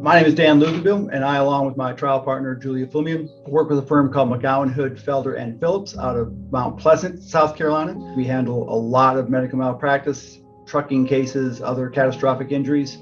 My name is Dan Luginbill, and I, along with my trial partner, Julia Flumian, work with a firm called McGowan, Felder Phillips out of Mount Pleasant, South Carolina. We handle a lot of medical malpractice, trucking cases, other catastrophic injuries.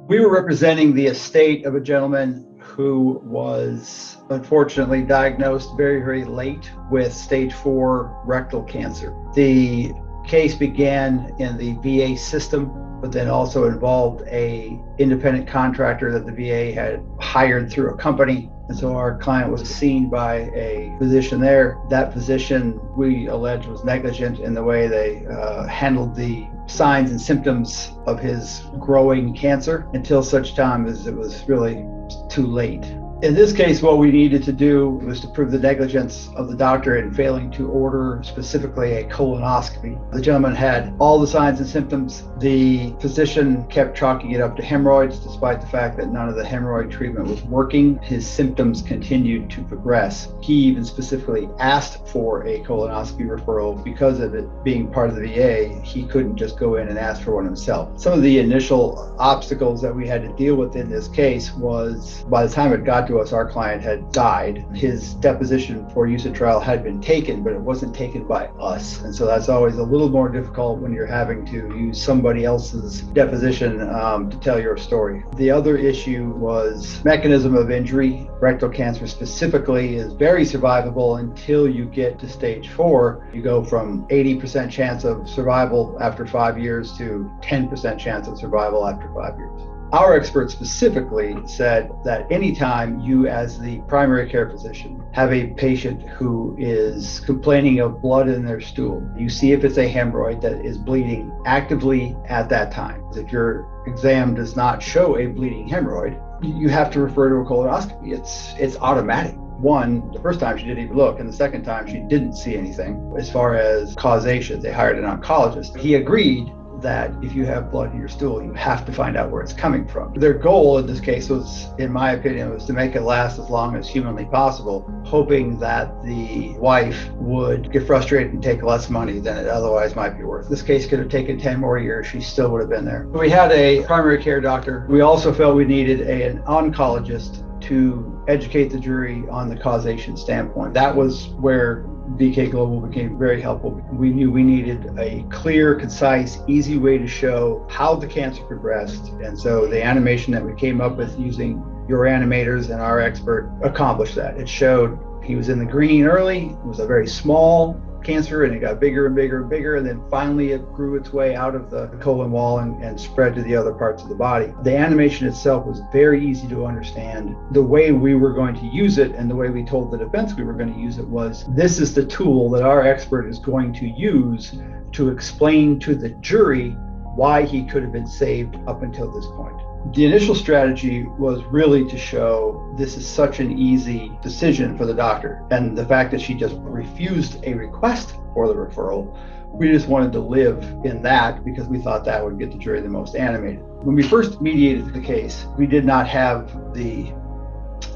We were representing the estate of a gentleman who was unfortunately diagnosed very, very late with stage 4 rectal cancer. The case began in the VA system, but then also involved an independent contractor that the VA had hired through a company. And so our client was seen by a physician there. That physician, we allege, was negligent in the way they handled the signs and symptoms of his growing cancer until such time as it was really too late. In this case, what we needed to do was to prove the negligence of the doctor in failing to order specifically a colonoscopy. The gentleman had all the signs and symptoms. The physician kept chalking it up to hemorrhoids, despite the fact that none of the hemorrhoid treatment was working. His symptoms continued to progress. He even specifically asked for a colonoscopy referral because of it being part of the VA. He couldn't just go in and ask for one himself. Some of the initial obstacles that we had to deal with in this case was, by the time it got to us, our client had died. His deposition for use at trial had been taken, but it wasn't taken by us. And so that's always a little more difficult when you're having to use somebody else's deposition to tell your story. The other issue was mechanism of injury. Rectal cancer specifically is very survivable until you get to stage 4. You go from 80% chance of survival after 5 years to 10% chance of survival after 5 years. Our expert specifically said that anytime you, as the primary care physician, have a patient who is complaining of blood in their stool, you see if it's a hemorrhoid that is bleeding actively at that time. If your exam does not show a bleeding hemorrhoid, you have to refer to a colonoscopy. It's automatic. One, the first time she didn't even look, and the second time she didn't see anything. As far as causation, they hired an oncologist. He agreed that if you have blood in your stool, you have to find out where it's coming from. Their goal in this case was, in my opinion, was to make it last as long as humanly possible, hoping that the wife would get frustrated and take less money than it otherwise might be worth. This case could have taken 10 more years. She still would have been there. We had a primary care doctor. We also felt we needed an oncologist to educate the jury on the causation standpoint. That was where BK Global became very helpful. We knew we needed a clear, concise, easy way to show how the cancer progressed. And so the animation that we came up with using your animators and our expert accomplished that. It showed he was in the green early. It was a very small cancer, and it got bigger and bigger and bigger, and then finally it grew its way out of the colon wall and spread to the other parts of the body. The animation itself was very easy to understand. The way we were going to use it and the way we told the defense we were going to use it was, this is the tool that our expert is going to use to explain to the jury why he could have been saved up until this point. The initial strategy was really to show this is such an easy decision for the doctor, and the fact that she just refused a request for the referral, we just wanted to live in that because we thought that would get the jury the most animated. When we first mediated the case, we did not have the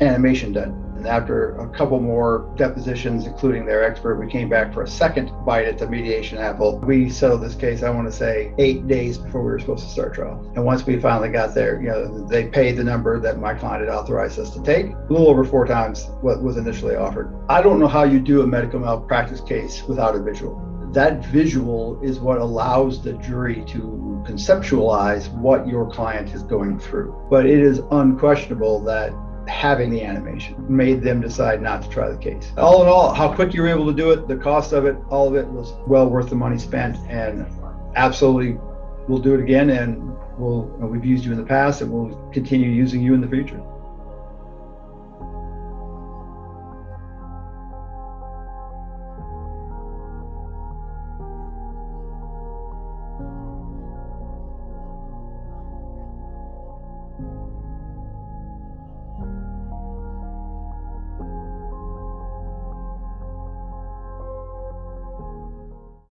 animation done. And after a couple more depositions, including their expert, we came back for a second bite at the mediation apple. We settled this case, I want to say, 8 days before we were supposed to start trial. And once we finally got there, they paid the number that my client had authorized us to take, a little over 4 times what was initially offered. I don't know how you do a medical malpractice case without a visual. That visual is what allows the jury to conceptualize what your client is going through. But it is unquestionable that having the animation made them decide not to try the case. All in all, how quick you were able to do it, the cost of it, all of it was well worth the money spent, and absolutely we'll do it again, and we've used you in the past and we'll continue using you in the future.